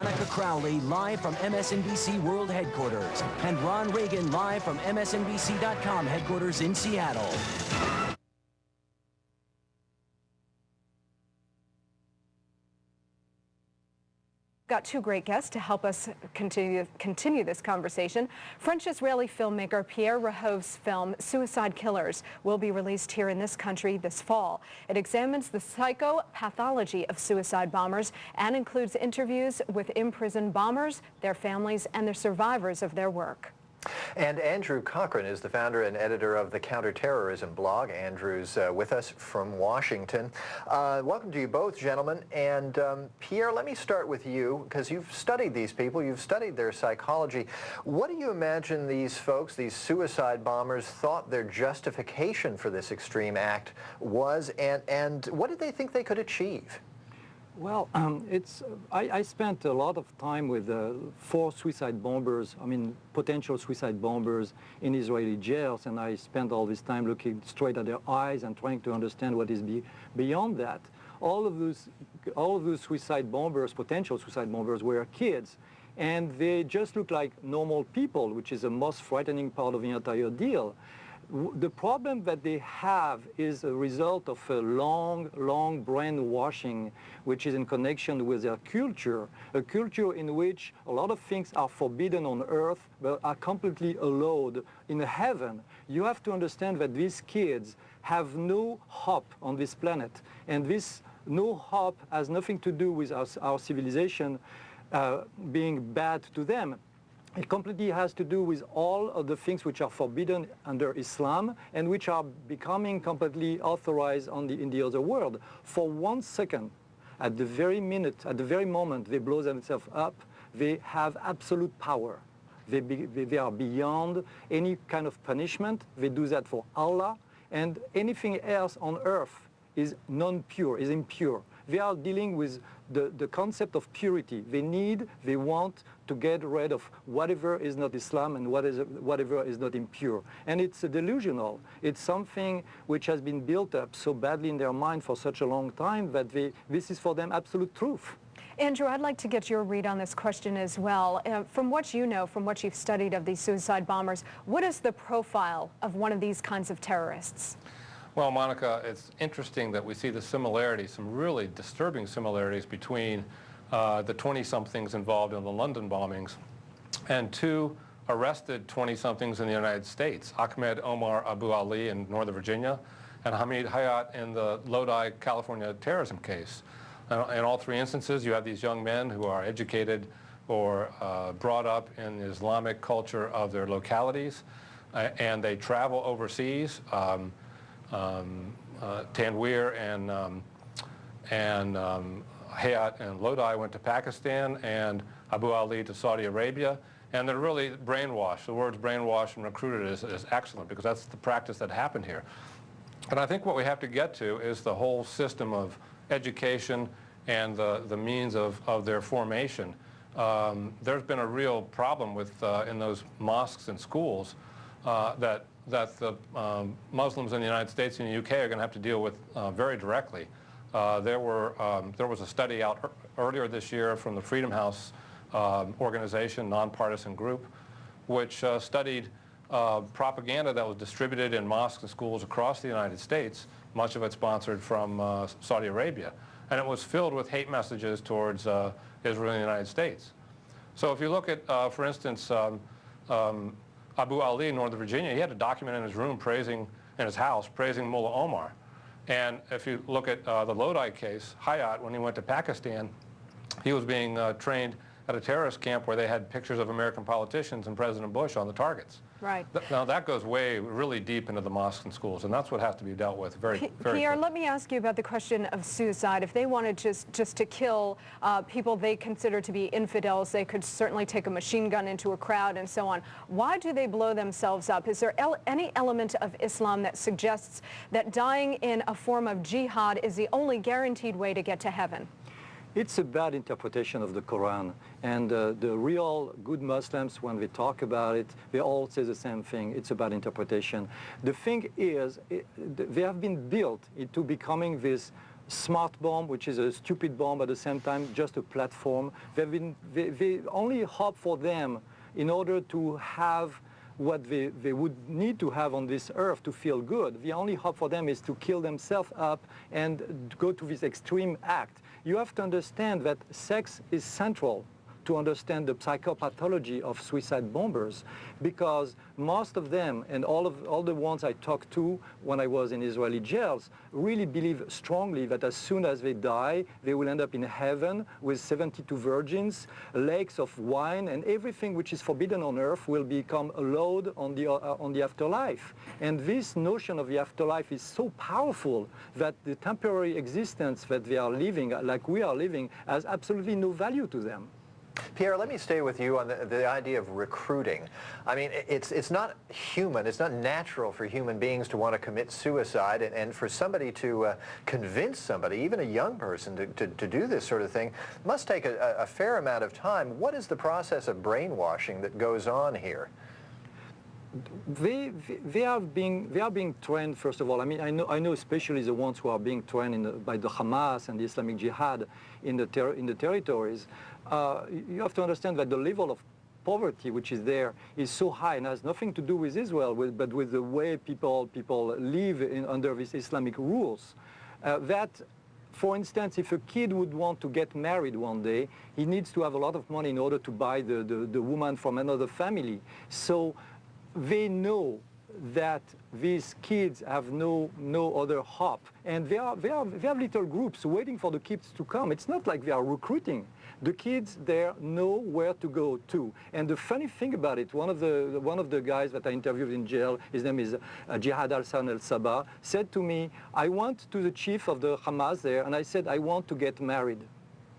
Monica Crowley live from MSNBC World Headquarters, and Ron Reagan live from MSNBC.com headquarters in Seattle. Got two great guests to help us continue this conversation. French-Israeli filmmaker Pierre Rehov's film Suicide Killers will be released here in this country this fall. It examines the psychopathology of suicide bombers and includes interviews with imprisoned bombers, their families, and the survivors of their work. And Andrew Cochran is the founder and editor of the Counterterrorism blog. Andrew's with us from Washington. Welcome to you both, gentlemen. And Pierre, let me start with you, because you've studied these people, you've studied their psychology. What do you imagine these folks, these suicide bombers, thought their justification for this extreme act was, and what did they think they could achieve? Well, I spent a lot of time with 4 suicide bombers, potential suicide bombers in Israeli jails, and I spent all this time looking straight at their eyes and trying to understand what is beyond that. All of those suicide bombers, potential suicide bombers, were kids, and they just look like normal people, which is the most frightening part of the entire deal. The problem that they have is a result of a long brainwashing, which is in connection with their culture, a culture in which a lot of things are forbidden on earth but are completely allowed in heaven. You have to understand that these kids have no hope on this planet, and this no hope has nothing to do with our civilization being bad to them. It completely has to do with all of the things which are forbidden under Islam and which are becoming completely authorized in the other world. For 1 second, at the very moment they blow themselves up, they have absolute power. They are beyond any kind of punishment. They do that for Allah, and anything else on earth is non-pure, is impure. They are dealing with the concept of purity. They want to get rid of whatever is not Islam and whatever is not impure. And it's delusional. It's something which has been built up so badly in their mind for such a long time that this is for them absolute truth. Andrew, I'd like to get your read on this question as well. From what you know, from what you've studied of these suicide bombers, what is the profile of one of these kinds of terrorists? Well, Monica, it's interesting that we see the similarities, some really disturbing similarities between the 20-somethings involved in the London bombings and 2 arrested 20-somethings in the United States, Ahmed Omar Abu Ali in Northern Virginia and Hamid Hayat in the Lodi, California terrorism case. In all 3 instances, you have these young men who are educated or brought up in the Islamic culture of their localities, and they travel overseas. Tanweer and Hayat and Lodi went to Pakistan, and Abu Ali to Saudi Arabia, and they're really brainwashed. The words brainwashed and recruited is excellent, because that's the practice that happened here. And I think what we have to get to is the whole system of education and the means of their formation. There's been a real problem with in those mosques and schools that the Muslims in the United States and the UK are going to have to deal with very directly. There was a study out earlier this year from the Freedom House organization, nonpartisan group, which studied propaganda that was distributed in mosques and schools across the United States, much of it sponsored from Saudi Arabia. And it was filled with hate messages towards Israel and the United States. So if you look at, for instance, Abu Ali in Northern Virginia, he had a document in his room in his house, praising Mullah Omar. And if you look at the Lodi case, Hayat, when he went to Pakistan, he was being trained at a terrorist camp where they had pictures of American politicians and President Bush on the targets. Right. Now that goes really deep into the mosques and schools, and that's what has to be dealt with very Pierre, quickly. let me ask you about the question of suicide. If they wanted just to kill people they consider to be infidels, they could certainly take a machine gun into a crowd and so on. Why do they blow themselves up? Is there any element of Islam that suggests that dying in a form of jihad is the only guaranteed way to get to heaven? It's a bad interpretation of the Quran, and the real good Muslims, when they talk about it, they all say the same thing. It's a bad interpretation. The thing is, they have been built into becoming this smart bomb, which is a stupid bomb at the same time, just a platform. They only hope for them in order to have what they would need to have on this earth to feel good. The only hope for them is to kill themselves up and go to this extreme act. You have to understand that sex is central to understand the psychopathology of suicide bombers, because most of them, and all the ones I talked to when I was in Israeli jails, really believe strongly that as soon as they die, they will end up in heaven with 72 virgins, lakes of wine, and everything which is forbidden on earth will become allowed on the afterlife. And this notion of the afterlife is so powerful that the temporary existence that they are living, like we are living, has absolutely no value to them. Pierre, let me stay with you on the idea of recruiting. I mean, it's not human, it's not natural for human beings to want to commit suicide, and for somebody to convince somebody, even a young person, to do this sort of thing, must take a fair amount of time. What is the process of brainwashing that goes on here? They are being trained, first of all. I mean, I know especially the ones who are being trained by the Hamas and the Islamic Jihad in the territories. You have to understand that the level of poverty which is there is so high and has nothing to do with Israel, but with the way people live under these Islamic rules. That, for instance, if a kid would want to get married one day, he needs to have a lot of money in order to buy the woman from another family. So they know that these kids have no other hope, and they have little groups waiting for the kids to come. It's not like they are recruiting. The kids there know where to go to. And the funny thing about it, one of the guys that I interviewed in jail, his name is Jihad Hassan al-Sabah, said to me, I went to the chief of the Hamas there, and I said, I want to get married.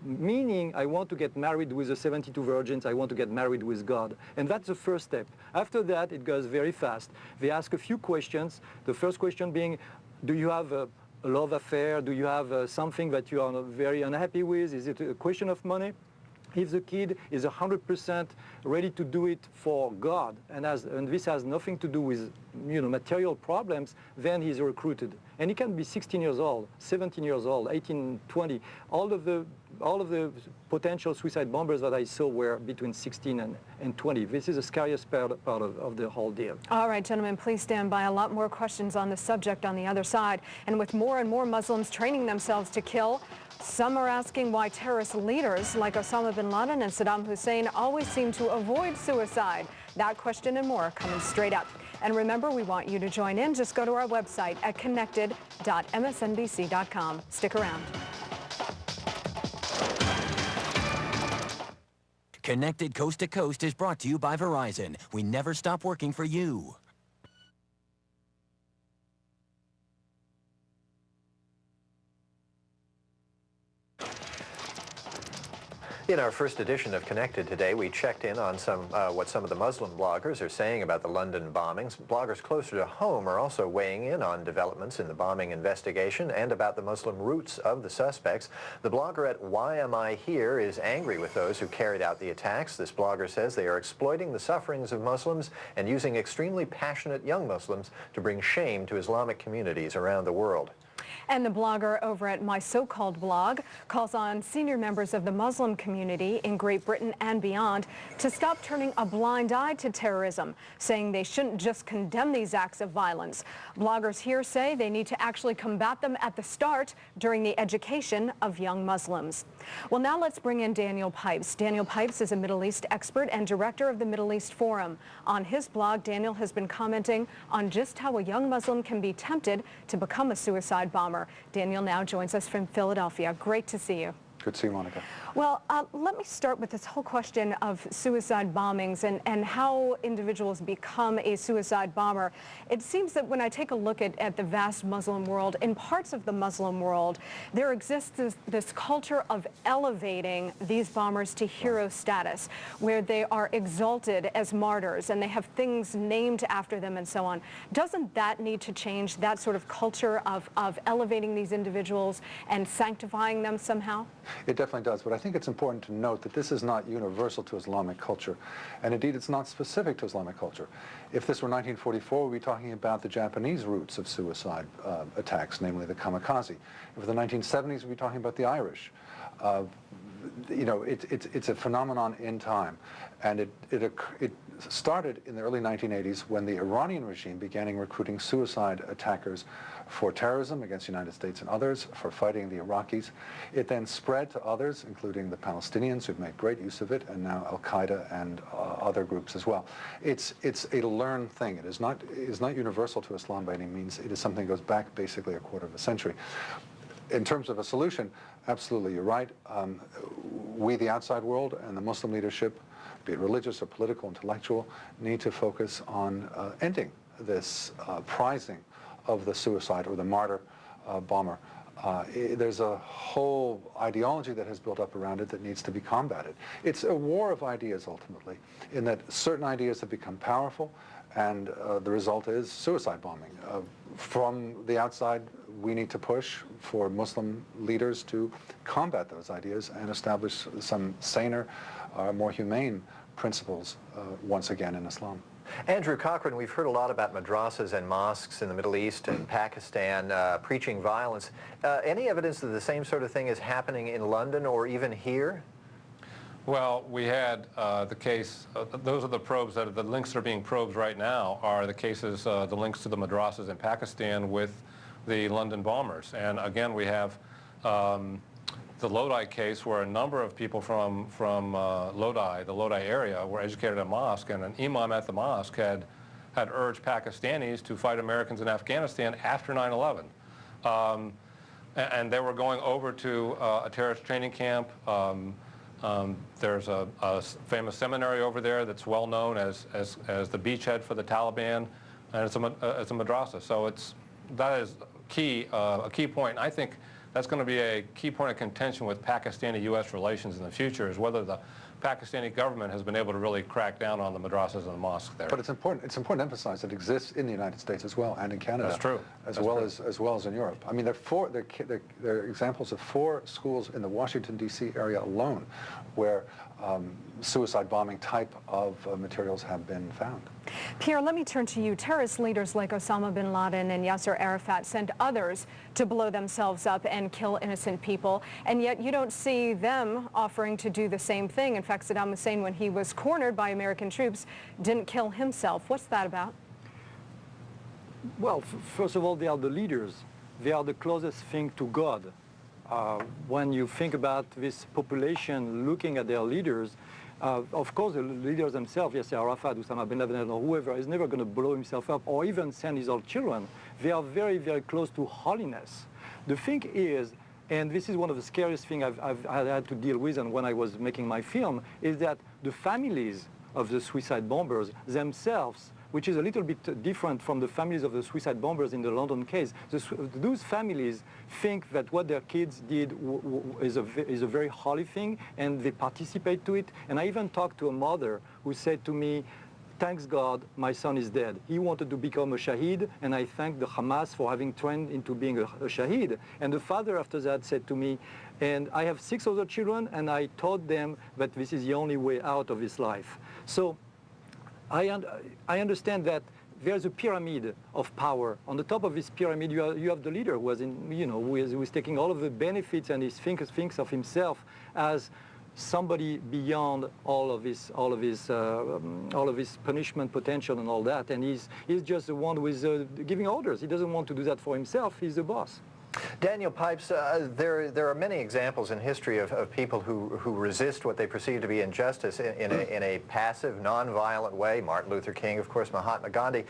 Meaning, I want to get married with the 72 virgins, I want to get married with God. And that's the first step. After that, it goes very fast. They ask a few questions. The first question being, do you have a love affair? Do you have something that you are very unhappy with? Is it a question of money? If the kid is 100% ready to do it for God, and this has nothing to do with material problems, then he's recruited. And he can be 16 years old, 17 years old, 18, 20. All of the potential suicide bombers that I saw were between 16 and 20. This is the scariest part of the whole deal. All right, gentlemen, please stand by. A lot more questions on the subject on the other side. And with more and more Muslims training themselves to kill, some are asking why terrorist leaders like Osama bin Laden and Saddam Hussein always seem to avoid suicide. That question and more coming straight up. And remember, we want you to join in. Just go to our website at connected.msnbc.com. Stick around. Connected Coast to Coast is brought to you by Verizon. We never stop working for you. In our first edition of Connected today, we checked in on what some of the Muslim bloggers are saying about the London bombings. Bloggers closer to home are also weighing in on developments in the bombing investigation and about the Muslim roots of the suspects. The blogger at Why Am I Here is angry with those who carried out the attacks. This blogger says they are exploiting the sufferings of Muslims and using extremely passionate young Muslims to bring shame to Islamic communities around the world. And the blogger over at My So-Called Blog calls on senior members of the Muslim community in Great Britain and beyond to stop turning a blind eye to terrorism, saying they shouldn't just condemn these acts of violence. Bloggers here say they need to actually combat them at the start during the education of young Muslims. Well, now let's bring in Daniel Pipes. Daniel Pipes is a Middle East expert and director of the Middle East Forum. On his blog, Daniel has been commenting on just how a young Muslim can be tempted to become a suicide bomber. Daniel now joins us from Philadelphia. Great to see you. Good to see you, Monica. Well, let me start with this whole question of suicide bombings and how individuals become a suicide bomber. It seems that when I take a look at the vast Muslim world, in parts of the Muslim world, there exists this culture of elevating these bombers to hero status, where they are exalted as martyrs and they have things named after them and so on. Doesn't that need to change, that sort of culture of elevating these individuals and sanctifying them somehow? It definitely does, but I think it's important to note that this is not universal to Islamic culture, and indeed it's not specific to Islamic culture. If this were 1944, we'd be talking about the Japanese roots of suicide attacks, namely the kamikaze. If it were the 1970s, we'd be talking about the Irish. You know, it's a phenomenon in time, and it started in the early 1980s when the Iranian regime began recruiting suicide attackers for terrorism against the United States and others, for fighting the Iraqis. It then spread to others, including the Palestinians, who've made great use of it, and now Al-Qaeda and other groups as well. It's a learned thing. It is not universal to Islam by any means. It is something that goes back basically a quarter of a century. In terms of a solution, absolutely, you're right. We, the outside world, and the Muslim leadership, be it religious or political, intellectual, need to focus on ending this prizing of the suicide or the martyr bomber. There's a whole ideology that has built up around it that needs to be combated. It's a war of ideas, ultimately, in that certain ideas have become powerful, and the result is suicide bombing. From the outside, we need to push for Muslim leaders to combat those ideas and establish some saner, more humane principles once again in Islam. Andrew Cochran, we've heard a lot about madrasas and mosques in the Middle East and Pakistan preaching violence. Any evidence that the same sort of thing is happening in London or even here? Well, we had the case, those are the probes, the links that are being probed right now are the cases, the links to the madrasas in Pakistan with the London bombers. And again, we have the Lodi case where a number of people from Lodi, the Lodi area, were educated at a mosque, and an imam at the mosque had urged Pakistanis to fight Americans in Afghanistan after 9/11. And they were going over to a terrorist training camp. There's a famous seminary over there that's well known as the beachhead for the Taliban, and it's a madrasa. So that is a key point. And I think that's going to be a key point of contention with Pakistani-U.S. relations in the future, is whether the Pakistani government has been able to really crack down on the madrasas and the mosques there. But it's important to emphasize that it exists in the United States as well, and in Canada. That's true. As well as in Europe. I mean, there are examples of 4 schools in the Washington, D.C. area alone where suicide bombing type of materials have been found. Pierre, let me turn to you. Terrorist leaders like Osama bin Laden and Yasser Arafat send others to blow themselves up and kill innocent people, and yet you don't see them offering to do the same thing. In fact, Saddam Hussein, when he was cornered by American troops, didn't kill himself. What's that about? Well, first of all, they are the leaders. They are the closest thing to God. When you think about this population looking at their leaders, of course, the leaders themselves, Yasser Arafat, Osama bin Laden, or whoever, is never going to blow himself up or even send his own children. They are very, very close to holiness. The thing is, and this is one of the scariest things I've had to deal with, and when I was making my film, is that the families of the suicide bombers themselves, which is a little bit different from the families of the suicide bombers in the London case. Those families think that what their kids did is a very holy thing, and they participate to it. And I even talked to a mother who said to me, "Thanks God, my son is dead. He wanted to become a shaheed, and I thank the Hamas for having trained into being a shaheed." And the father after that said to me, "And I have 6 other children, and I taught them that this is the only way out of this life." So I understand that there's a pyramid of power. On the top of this pyramid, you have the leader who is taking all of the benefits, and he thinks of himself as somebody beyond all of his punishment potential and all that. And he's just the one who is giving orders. He doesn't want to do that for himself. He's the boss. Daniel Pipes, there are many examples in history of people who resist what they perceive to be injustice in a passive, non-violent way. Martin Luther King, of course, Mahatma Gandhi.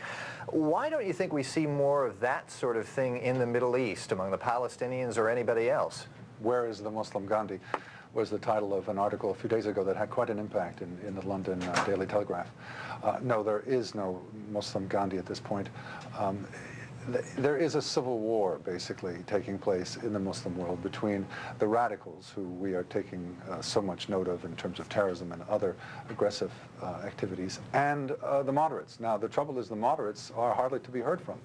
Why don't you think we see more of that sort of thing in the Middle East, among the Palestinians or anybody else? Where is the Muslim Gandhi? Was the title of an article a few days ago that had quite an impact in the London Daily Telegraph. No, there is no Muslim Gandhi at this point. There is a civil war, basically, taking place in the Muslim world between the radicals, who we are taking so much note of in terms of terrorism and other aggressive activities, and the moderates. Now, the trouble is the moderates are hardly to be heard from.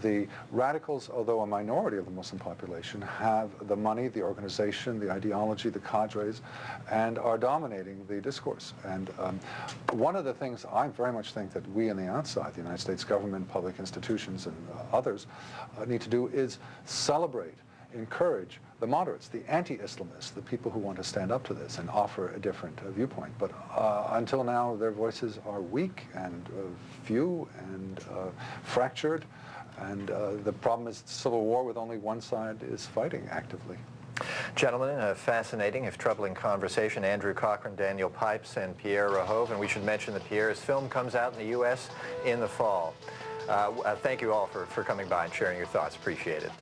The radicals, although a minority of the Muslim population, have the money, the organization, the ideology, the cadres, and are dominating the discourse. And one of the things I very much think that we on the outside, the United States government, public institutions, and others need to do is celebrate, encourage the moderates, the anti-Islamists, the people who want to stand up to this and offer a different viewpoint. But until now, their voices are weak and few and fractured. And the problem is civil war with only one side is fighting actively. Gentlemen, a fascinating, if troubling conversation. Andrew Cochran, Daniel Pipes, and Pierre Rehov. And we should mention that Pierre's film comes out in the U.S. in the fall. Thank you all for coming by and sharing your thoughts. Appreciate it.